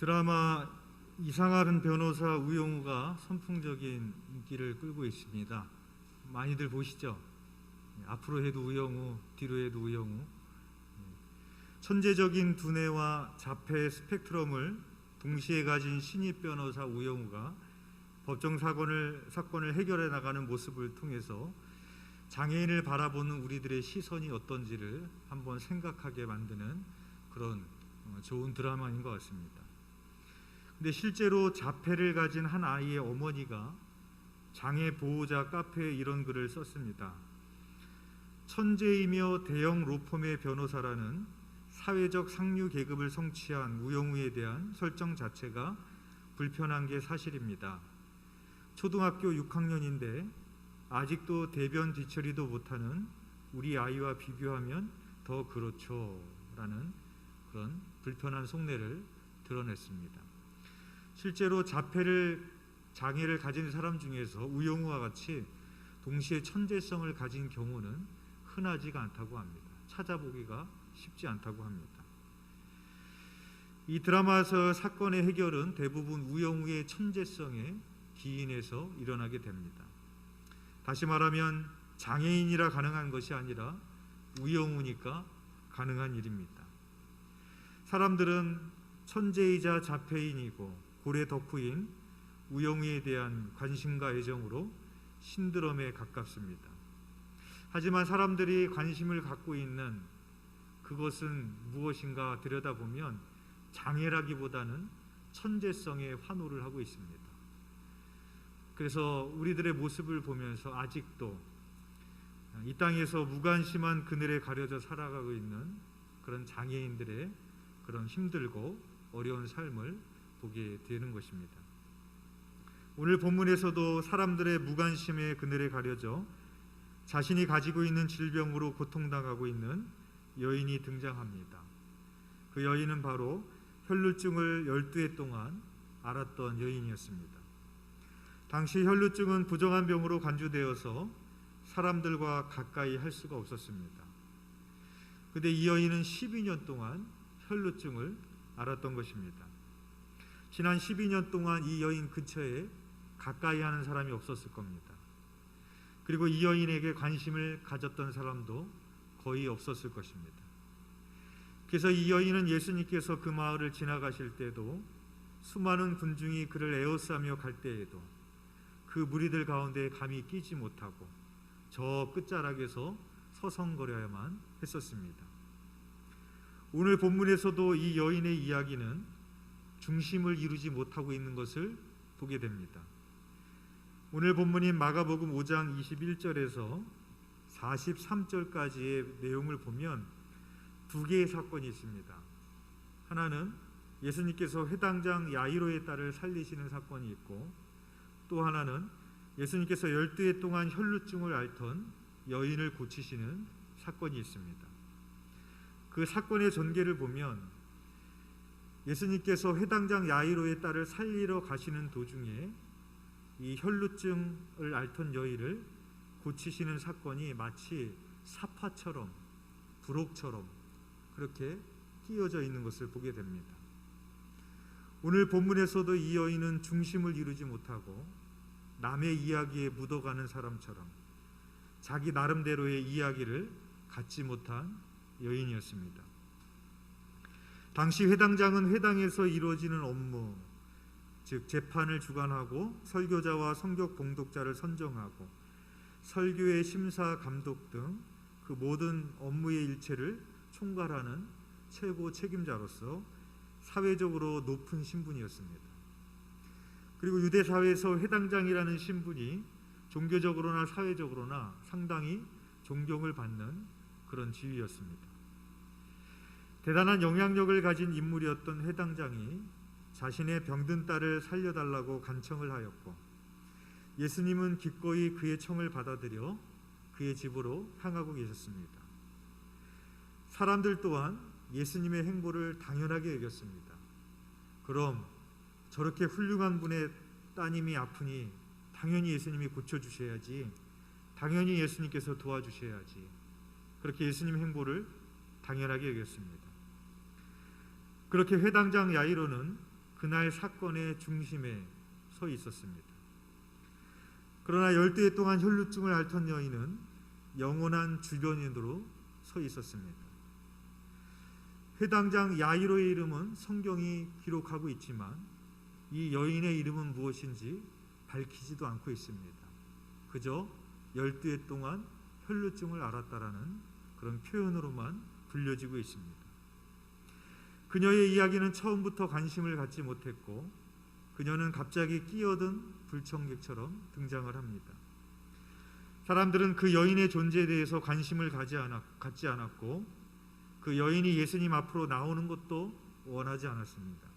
드라마 이상하른 변호사 우영우가 선풍적인 인기를 끌고 있습니다. 많이들 보시죠? 앞으로 해도 우영우, 뒤로 해도 우영우. 천재적인 두뇌와 자폐 스펙트럼을 동시에 가진 신입 변호사 우영우가 법정 사건을 해결해 나가는 모습을 통해서 장애인을 바라보는 우리들의 시선이 어떤지를 한번 생각하게 만드는 그런 좋은 드라마인 것 같습니다. 근데 실제로 자폐를 가진 한 아이의 어머니가 장애 보호자 카페에 이런 글을 썼습니다. 천재이며 대형 로펌의 변호사라는 사회적 상류 계급을 성취한 우영우에 대한 설정 자체가 불편한 게 사실입니다. 초등학교 6학년인데 아직도 대변 뒤처리도 못하는 우리 아이와 비교하면 더 그렇죠 라는 그런 불편한 속내를 드러냈습니다. 실제로 장애를 가진 사람 중에서 우영우와 같이 동시에 천재성을 가진 경우는 흔하지가 않다고 합니다. 찾아보기가 쉽지 않다고 합니다. 이 드라마에서 사건의 해결은 대부분 우영우의 천재성에 기인해서 일어나게 됩니다. 다시 말하면 장애인이라 가능한 것이 아니라 우영우니까 가능한 일입니다. 사람들은 천재이자 자폐인이고 고래 덕후인 우영우에 대한 관심과 애정으로 신드롬에 가깝습니다. 하지만 사람들이 관심을 갖고 있는 그것은 무엇인가 들여다보면 장애라기보다는 천재성에 환호를 하고 있습니다. 그래서 우리들의 모습을 보면서 아직도 이 땅에서 무관심한 그늘에 가려져 살아가고 있는 그런 장애인들의 그런 힘들고 어려운 삶을 보게 되는 것입니다. 오늘 본문에서도 사람들의 무관심의 그늘에 가려져 자신이 가지고 있는 질병으로 고통당하고 있는 여인이 등장합니다. 그 여인은 바로 혈루증을 12해 동안 앓았던 여인이었습니다. 당시 혈루증은 부정한 병으로 간주되어서 사람들과 가까이 할 수가 없었습니다. 그런데 이 여인은 12년 동안 혈루증을 앓았던 것입니다. 지난 12년 동안 이 여인 근처에 가까이 하는 사람이 없었을 겁니다. 그리고 이 여인에게 관심을 가졌던 사람도 거의 없었을 것입니다. 그래서 이 여인은 예수님께서 그 마을을 지나가실 때도 수많은 군중이 그를 에워싸며 갈 때에도 그 무리들 가운데 감히 끼지 못하고 저 끝자락에서 서성거려야만 했었습니다. 오늘 본문에서도 이 여인의 이야기는 중심을 이루지 못하고 있는 것을 보게 됩니다. 오늘 본문인 마가복음 5장 21절에서 43절까지의 내용을 보면 두 개의 사건이 있습니다. 하나는 예수님께서 회당장 야이로의 딸을 살리시는 사건이 있고, 또 하나는 예수님께서 12해 동안 혈루증을 앓던 여인을 고치시는 사건이 있습니다. 그 사건의 전개를 보면 예수님께서 회당장 야이로의 딸을 살리러 가시는 도중에 이 혈루증을 앓던 여인을 고치시는 사건이 마치 사파처럼 부록처럼 그렇게 끼어져 있는 것을 보게 됩니다. 오늘 본문에서도 이 여인은 중심을 이루지 못하고 남의 이야기에 묻어가는 사람처럼 자기 나름대로의 이야기를 갖지 못한 여인이었습니다. 당시 회당장은 회당에서 이루어지는 업무, 즉 재판을 주관하고 설교자와 성경 봉독자를 선정하고 설교의 심사 감독 등 그 모든 업무의 일체를 총괄하는 최고 책임자로서 사회적으로 높은 신분이었습니다. 그리고 유대 사회에서 회당장이라는 신분이 종교적으로나 사회적으로나 상당히 존경을 받는 그런 지위였습니다. 대단한 영향력을 가진 인물이었던 회당장이 자신의 병든 딸을 살려달라고 간청을 하였고, 예수님은 기꺼이 그의 청을 받아들여 그의 집으로 향하고 계셨습니다. 사람들 또한 예수님의 행보를 당연하게 여겼습니다. 그럼 저렇게 훌륭한 분의 따님이 아프니 당연히 예수님이 고쳐주셔야지, 당연히 예수님께서 도와주셔야지, 그렇게 예수님 행보를 당연하게 여겼습니다. 그렇게 회당장 야이로는 그날 사건의 중심에 서 있었습니다. 그러나 12해 동안 혈루증을 앓던 여인은 영원한 주변인으로 서 있었습니다. 회당장 야이로의 이름은 성경이 기록하고 있지만 이 여인의 이름은 무엇인지 밝히지도 않고 있습니다. 그저 12해 동안 혈루증을 앓았다라는 그런 표현으로만 불려지고 있습니다. 그녀의 이야기는 처음부터 관심을 갖지 못했고 그녀는 갑자기 끼어든 불청객처럼 등장을 합니다. 사람들은 그 여인의 존재에 대해서 관심을 갖지 않았고 그 여인이 예수님 앞으로 나오는 것도 원하지 않았습니다.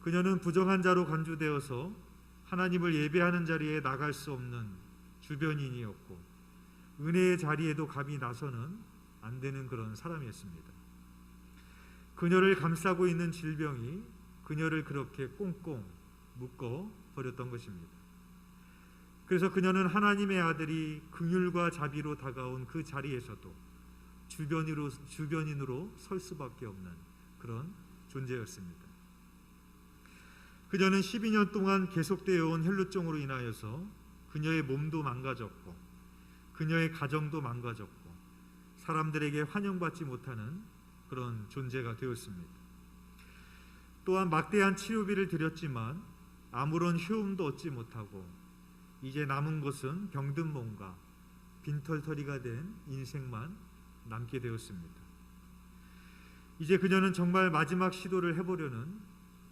그녀는 부정한 자로 간주되어서 하나님을 예배하는 자리에 나갈 수 없는 주변인이었고 은혜의 자리에도 감히 나서는 안 되는 그런 사람이었습니다. 그녀를 감싸고 있는 질병이 그녀를 그렇게 꽁꽁 묶어 버렸던 것입니다. 그래서 그녀는 하나님의 아들이 긍휼과 자비로 다가온 그 자리에서도 주변인으로 설 수밖에 없는 그런 존재였습니다. 그녀는 12년 동안 계속되어 온 혈루증으로 인하여서 그녀의 몸도 망가졌고 그녀의 가정도 망가졌고 사람들에게 환영받지 못하는 그런 존재가 되었습니다. 또한 막대한 치료비를 들였지만 아무런 효험도 얻지 못하고 이제 남은 것은 병든 몸과 빈털터리가 된 인생만 남게 되었습니다. 이제 그녀는 정말 마지막 시도를 해보려는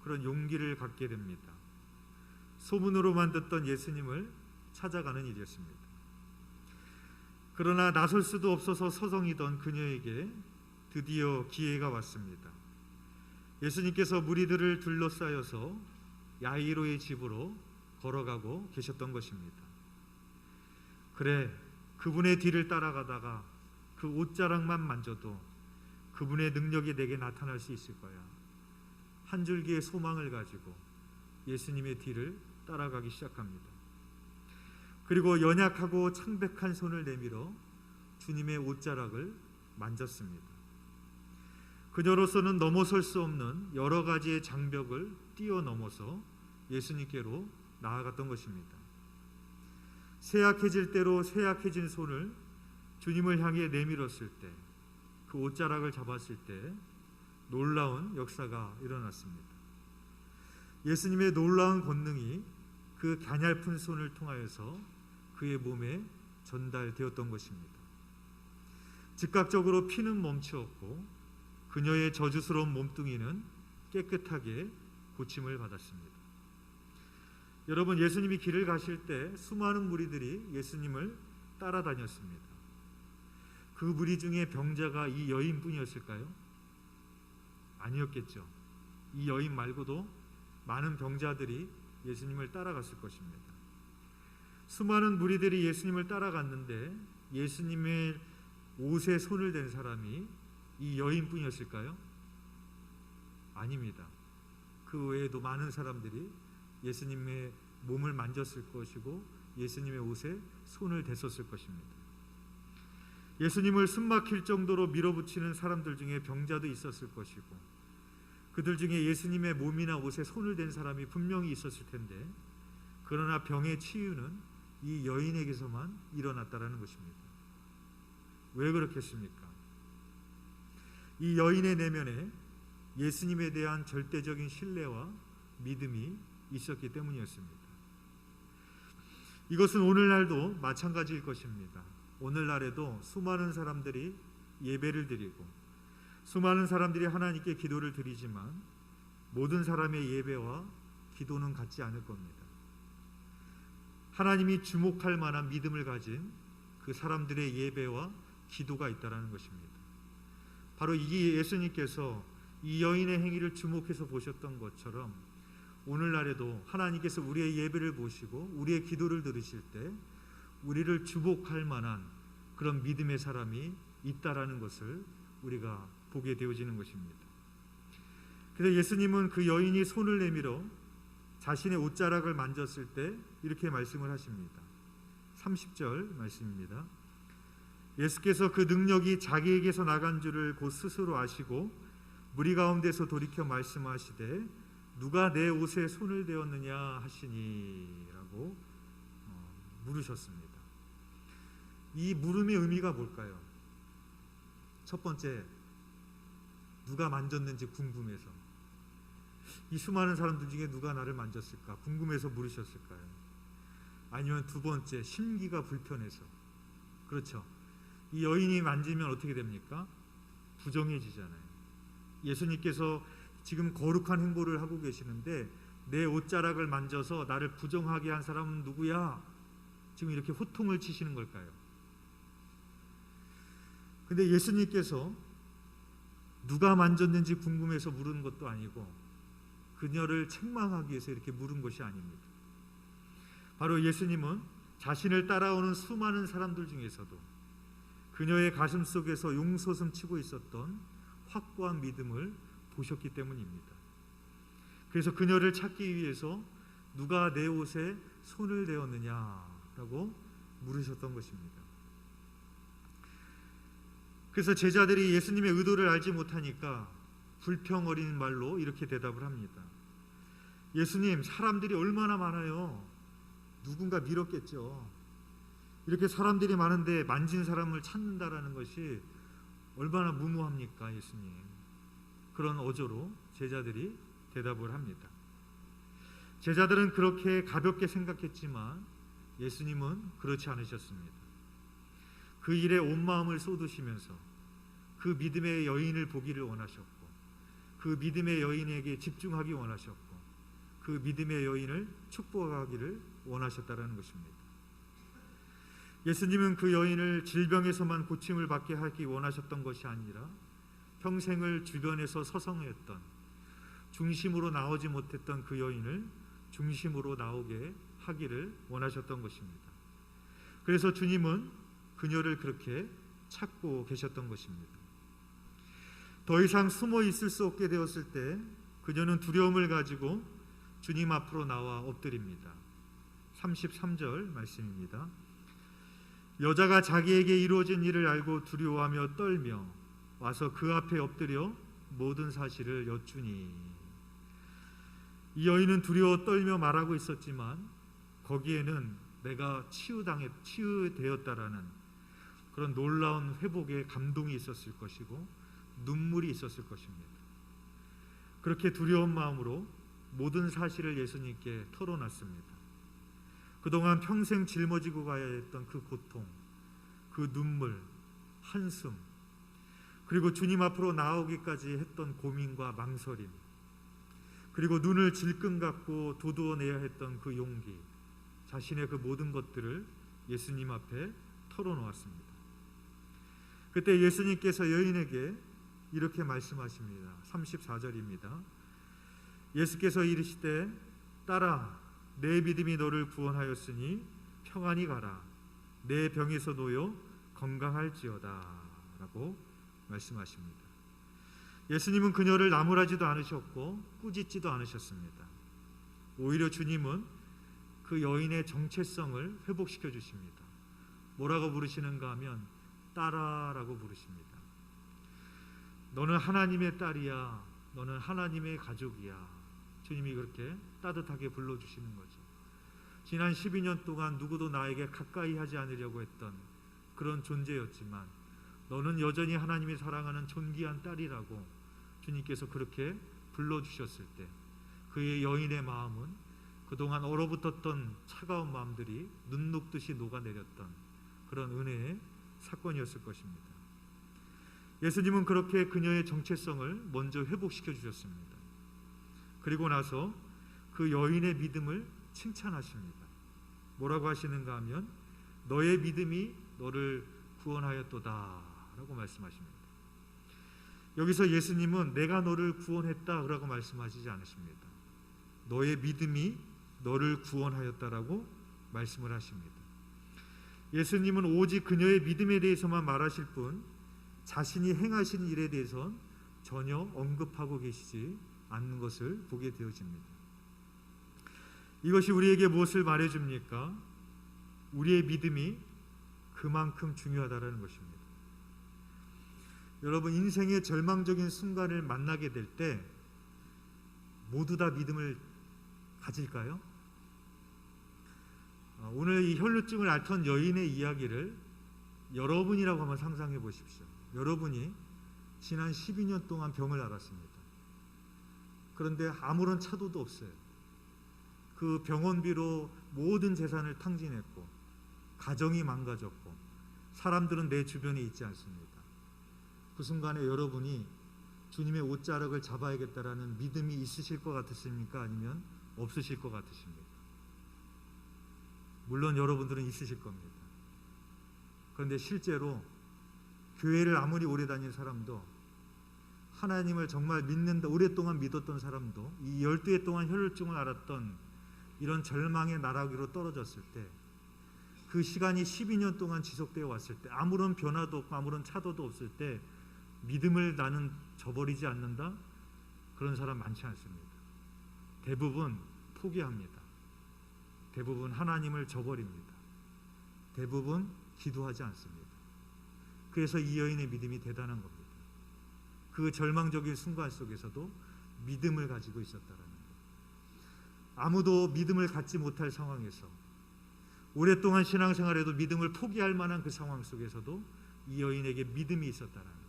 그런 용기를 갖게 됩니다. 소문으로만 듣던 예수님을 찾아가는 일이었습니다. 그러나 나설 수도 없어서 서성이던 그녀에게 드디어 기회가 왔습니다. 예수님께서 무리들을 둘러싸여서 야이로의 집으로 걸어가고 계셨던 것입니다. 그래, 그분의 뒤를 따라가다가 그 옷자락만 만져도 그분의 능력이 내게 나타날 수 있을 거야. 한 줄기의 소망을 가지고 예수님의 뒤를 따라가기 시작합니다. 그리고 연약하고 창백한 손을 내밀어 주님의 옷자락을 만졌습니다. 그녀로서는 넘어설 수 없는 여러 가지의 장벽을 뛰어넘어서 예수님께로 나아갔던 것입니다. 쇠약해질 대로 쇠약해진 손을 주님을 향해 내밀었을 때, 그 옷자락을 잡았을 때 놀라운 역사가 일어났습니다. 예수님의 놀라운 권능이 그 가냘픈 손을 통하여서 그의 몸에 전달되었던 것입니다. 즉각적으로 피는 멈추었고 그녀의 저주스러운 몸뚱이는 깨끗하게 고침을 받았습니다. 여러분, 예수님이 길을 가실 때 수많은 무리들이 예수님을 따라다녔습니다. 그 무리 중에 병자가 이 여인뿐이었을까요? 아니었겠죠. 이 여인 말고도 많은 병자들이 예수님을 따라갔을 것입니다. 수많은 무리들이 예수님을 따라갔는데 예수님의 옷에 손을 댄 사람이 이 여인뿐이었을까요? 아닙니다. 그 외에도 많은 사람들이 예수님의 몸을 만졌을 것이고 예수님의 옷에 손을 댔었을 것입니다. 예수님을 숨막힐 정도로 밀어붙이는 사람들 중에 병자도 있었을 것이고 그들 중에 예수님의 몸이나 옷에 손을 댄 사람이 분명히 있었을 텐데 그러나 병의 치유는 이 여인에게서만 일어났다라는 것입니다. 왜 그렇겠습니까? 이 여인의 내면에 예수님에 대한 절대적인 신뢰와 믿음이 있었기 때문이었습니다. 이것은 오늘날도 마찬가지일 것입니다. 오늘날에도 수많은 사람들이 예배를 드리고 수많은 사람들이 하나님께 기도를 드리지만 모든 사람의 예배와 기도는 같지 않을 겁니다. 하나님이 주목할 만한 믿음을 가진 그 사람들의 예배와 기도가 있다라는 것입니다. 바로 이 예수님께서 이 여인의 행위를 주목해서 보셨던 것처럼 오늘날에도 하나님께서 우리의 예배를 보시고 우리의 기도를 들으실 때 우리를 주목할 만한 그런 믿음의 사람이 있다라는 것을 우리가 보게 되어지는 것입니다. 그래서 예수님은 그 여인이 손을 내밀어 자신의 옷자락을 만졌을 때 이렇게 말씀을 하십니다. 30절 말씀입니다. 예수께서 그 능력이 자기에게서 나간 줄을 곧 스스로 아시고 무리 가운데서 돌이켜 말씀하시되 누가 내 옷에 손을 대었느냐 하시니라고 물으셨습니다. 이 물음의 의미가 뭘까요? 첫 번째, 누가 만졌는지 궁금해서. 이 수많은 사람들 중에 누가 나를 만졌을까 궁금해서 물으셨을까요? 아니면 두 번째, 심기가 불편해서. 그렇죠. 이 여인이 만지면 어떻게 됩니까? 부정해지잖아요. 예수님께서 지금 거룩한 행보를 하고 계시는데 내 옷자락을 만져서 나를 부정하게 한 사람은 누구야? 지금 이렇게 호통을 치시는 걸까요? 근데 예수님께서 누가 만졌는지 궁금해서 물은 것도 아니고 그녀를 책망하기 위해서 이렇게 물은 것이 아닙니다. 바로 예수님은 자신을 따라오는 수많은 사람들 중에서도 그녀의 가슴 속에서 용솟음 치고 있었던 확고한 믿음을 보셨기 때문입니다. 그래서 그녀를 찾기 위해서 누가 내 옷에 손을 대었느냐라고 물으셨던 것입니다. 그래서 제자들이 예수님의 의도를 알지 못하니까 불평 어린 말로 이렇게 대답을 합니다. 예수님, 사람들이 얼마나 많아요. 누군가 밀었겠죠. 이렇게 사람들이 많은데 만진 사람을 찾는다라는 것이 얼마나 무모합니까, 예수님. 그런 어조로 제자들이 대답을 합니다. 제자들은 그렇게 가볍게 생각했지만 예수님은 그렇지 않으셨습니다. 그 일에 온 마음을 쏟으시면서 그 믿음의 여인을 보기를 원하셨고 그 믿음의 여인에게 집중하기 원하셨고 그 믿음의 여인을 축복하기를 원하셨다는 것입니다. 예수님은 그 여인을 질병에서만 고침을 받게 하기 원하셨던 것이 아니라 평생을 주변에서 서성했던, 중심으로 나오지 못했던 그 여인을 중심으로 나오게 하기를 원하셨던 것입니다. 그래서 주님은 그녀를 그렇게 찾고 계셨던 것입니다. 더 이상 숨어 있을 수 없게 되었을 때 그녀는 두려움을 가지고 주님 앞으로 나와 엎드립니다. 33절 말씀입니다. 여자가 자기에게 이루어진 일을 알고 두려워하며 떨며 와서 그 앞에 엎드려 모든 사실을 여쭈니. 이 여인은 두려워 떨며 말하고 있었지만 거기에는 내가 치유되었다라는 그런 놀라운 회복의 감동이 있었을 것이고 눈물이 있었을 것입니다. 그렇게 두려운 마음으로 모든 사실을 예수님께 털어놨습니다. 그동안 평생 짊어지고 가야 했던 그 고통, 그 눈물, 한숨, 그리고 주님 앞으로 나오기까지 했던 고민과 망설임, 그리고 눈을 질끈 감고 도두어내야 했던 그 용기, 자신의 그 모든 것들을 예수님 앞에 털어놓았습니다. 그때 예수님께서 여인에게 이렇게 말씀하십니다. 34절입니다. 예수께서 이르시되 딸아, 내 믿음이 너를 구원하였으니 평안히 가라. 내 병에서 놓여 건강할지어다 라고 말씀하십니다. 예수님은 그녀를 나무라지도 않으셨고 꾸짖지도 않으셨습니다. 오히려 주님은 그 여인의 정체성을 회복시켜 주십니다. 뭐라고 부르시는가 하면 딸아라고 부르십니다. 너는 하나님의 딸이야. 너는 하나님의 가족이야. 주님이 그렇게 따뜻하게 불러주시는 거죠. 지난 12년 동안 누구도 나에게 가까이 하지 않으려고 했던 그런 존재였지만 너는 여전히 하나님이 사랑하는 존귀한 딸이라고 주님께서 그렇게 불러주셨을 때 그의 여인의 마음은 그동안 얼어붙었던 차가운 마음들이 눈 녹듯이 녹아내렸던 그런 은혜의 사건이었을 것입니다. 예수님은 그렇게 그녀의 정체성을 먼저 회복시켜 주셨습니다. 그리고 나서 그 여인의 믿음을 칭찬하십니다. 뭐라고 하시는가 하면 너의 믿음이 너를 구원하였도다 라고 말씀하십니다. 여기서 예수님은 내가 너를 구원했다 라고 말씀하시지 않으십니다. 너의 믿음이 너를 구원하였다라고 말씀을 하십니다. 예수님은 오직 그녀의 믿음에 대해서만 말하실 뿐 자신이 행하신 일에 대해서는 전혀 언급하고 계시지 않는 것을 보게 되어집니다. 이것이 우리에게 무엇을 말해줍니까? 우리의 믿음이 그만큼 중요하다는 것입니다. 여러분, 인생의 절망적인 순간을 만나게 될 때 모두 다 믿음을 가질까요? 오늘 이 혈루증을 앓던 여인의 이야기를 여러분이라고 한번 상상해 보십시오. 여러분이 지난 12년 동안 병을 앓았습니다. 그런데 아무런 차도도 없어요. 그 병원비로 모든 재산을 탕진했고 가정이 망가졌고 사람들은 내 주변에 있지 않습니다. 그 순간에 여러분이 주님의 옷자락을 잡아야겠다라는 믿음이 있으실 것 같으십니까? 아니면 없으실 것 같으십니까? 물론 여러분들은 있으실 겁니다. 그런데 실제로 교회를 아무리 오래 다닌 사람도, 하나님을 정말 믿는다, 오랫동안 믿었던 사람도 이 12해 동안 혈루증을 앓았던 이런 절망의 나락으로 떨어졌을 때, 그 시간이 12년 동안 지속되어 왔을 때, 아무런 변화도 없고 아무런 차도도 없을 때 믿음을 나는 저버리지 않는다? 그런 사람 많지 않습니다. 대부분 포기합니다. 대부분 하나님을 저버립니다. 대부분 기도하지 않습니다. 그래서 이 여인의 믿음이 대단한 겁니다. 그 절망적인 순간 속에서도 믿음을 가지고 있었다는 것. 아무도 믿음을 갖지 못할 상황에서, 오랫동안 신앙생활에도 믿음을 포기할 만한 그 상황 속에서도 이 여인에게 믿음이 있었다는 것.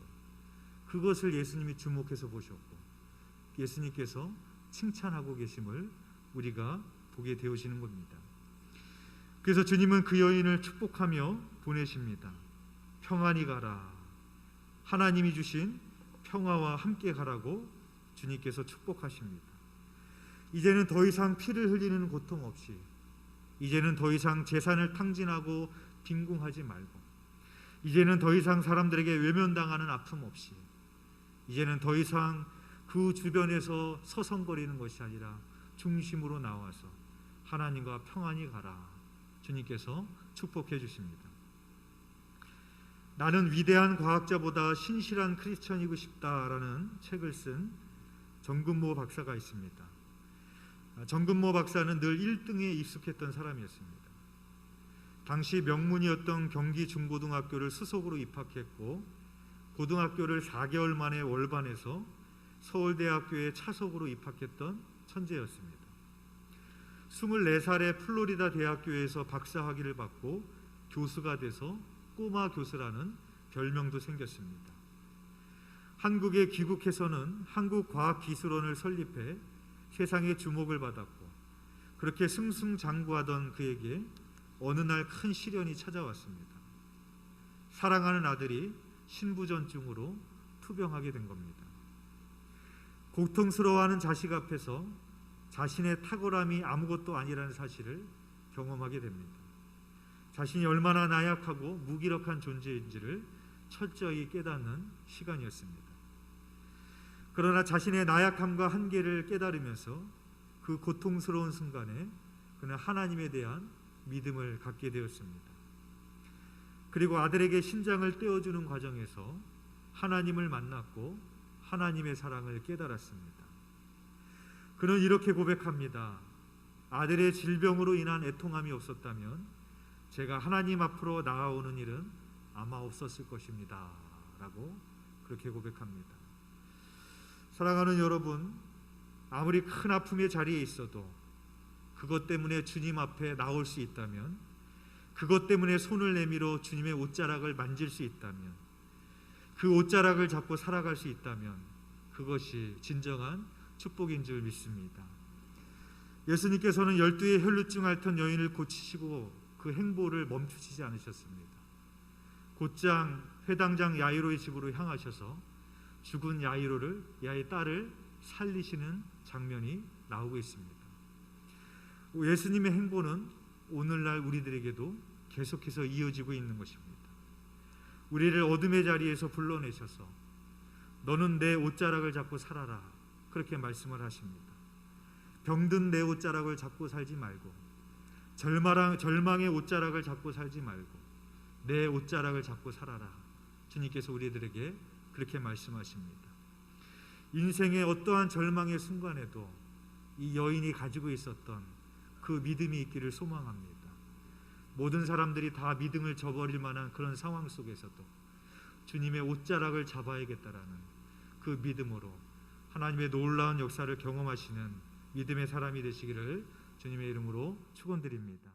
그것을 예수님이 주목해서 보셨고 예수님께서 칭찬하고 계심을 우리가 보게 되어지는 겁니다. 그래서 주님은 그 여인을 축복하며 보내십니다. 평안히 가라. 하나님이 주신 평화와 함께 가라고 주님께서 축복하십니다. 이제는 더 이상 피를 흘리는 고통 없이, 이제는 더 이상 재산을 탕진하고 빈궁하지 말고, 이제는 더 이상 사람들에게 외면당하는 아픔 없이, 이제는 더 이상 그 주변에서 서성거리는 것이 아니라 중심으로 나와서 하나님과 평안히 가라. 주님께서 축복해 주십니다. 나는 위대한 과학자보다 신실한 크리스천이고 싶다라는 책을 쓴 정근모 박사가 있습니다. 정근모 박사는 늘 1등에 익숙했던 사람이었습니다. 당시 명문이었던 경기 중고등학교를 수석으로 입학했고 고등학교를 4개월 만에 월반해서 서울대학교에 차석으로 입학했던 천재였습니다. 24살에 플로리다 대학교에서 박사학위를 받고 교수가 돼서 꼬마 교수라는 별명도 생겼습니다. 한국에 귀국해서는 한국과학기술원을 설립해 세상의 주목을 받았고, 그렇게 승승장구하던 그에게 어느 날 큰 시련이 찾아왔습니다. 사랑하는 아들이 신부전증으로 투병하게 된 겁니다. 고통스러워하는 자식 앞에서 자신의 탁월함이 아무것도 아니라는 사실을 경험하게 됩니다. 자신이 얼마나 나약하고 무기력한 존재인지를 철저히 깨닫는 시간이었습니다. 그러나 자신의 나약함과 한계를 깨달으면서 그 고통스러운 순간에 그는 하나님에 대한 믿음을 갖게 되었습니다. 그리고 아들에게 신장을 떼어주는 과정에서 하나님을 만났고 하나님의 사랑을 깨달았습니다. 그는 이렇게 고백합니다. 아들의 질병으로 인한 애통함이 없었다면 제가 하나님 앞으로 나아오는 일은 아마 없었을 것입니다. 라고 그렇게 고백합니다. 사랑하는 여러분, 아무리 큰 아픔의 자리에 있어도 그것 때문에 주님 앞에 나올 수 있다면, 그것 때문에 손을 내밀어 주님의 옷자락을 만질 수 있다면, 그 옷자락을 잡고 살아갈 수 있다면 그것이 진정한 축복인 줄 믿습니다. 예수님께서는 12의 혈루증 앓던 여인을 고치시고 그 행보를 멈추시지 않으셨습니다. 곧장 회당장 야이로의 집으로 향하셔서 죽은 야이의 딸을 살리시는 장면이 나오고 있습니다. 예수님의 행보는 오늘날 우리들에게도 계속해서 이어지고 있는 것입니다. 우리를 어둠의 자리에서 불러내셔서 너는 내 옷자락을 잡고 살아라, 그렇게 말씀을 하십니다. 병든 내 옷자락을 잡고 살지 말고, 절망의 옷자락을 잡고 살지 말고 내 옷자락을 잡고 살아라. 주님께서 우리들에게 그렇게 말씀하십니다. 인생의 어떠한 절망의 순간에도 이 여인이 가지고 있었던 그 믿음이 있기를 소망합니다. 모든 사람들이 다 믿음을 저버릴 만한 그런 상황 속에서도 주님의 옷자락을 잡아야겠다라는 그 믿음으로 하나님의 놀라운 역사를 경험하시는 믿음의 사람이 되시기를 주님의 이름으로 축원드립니다.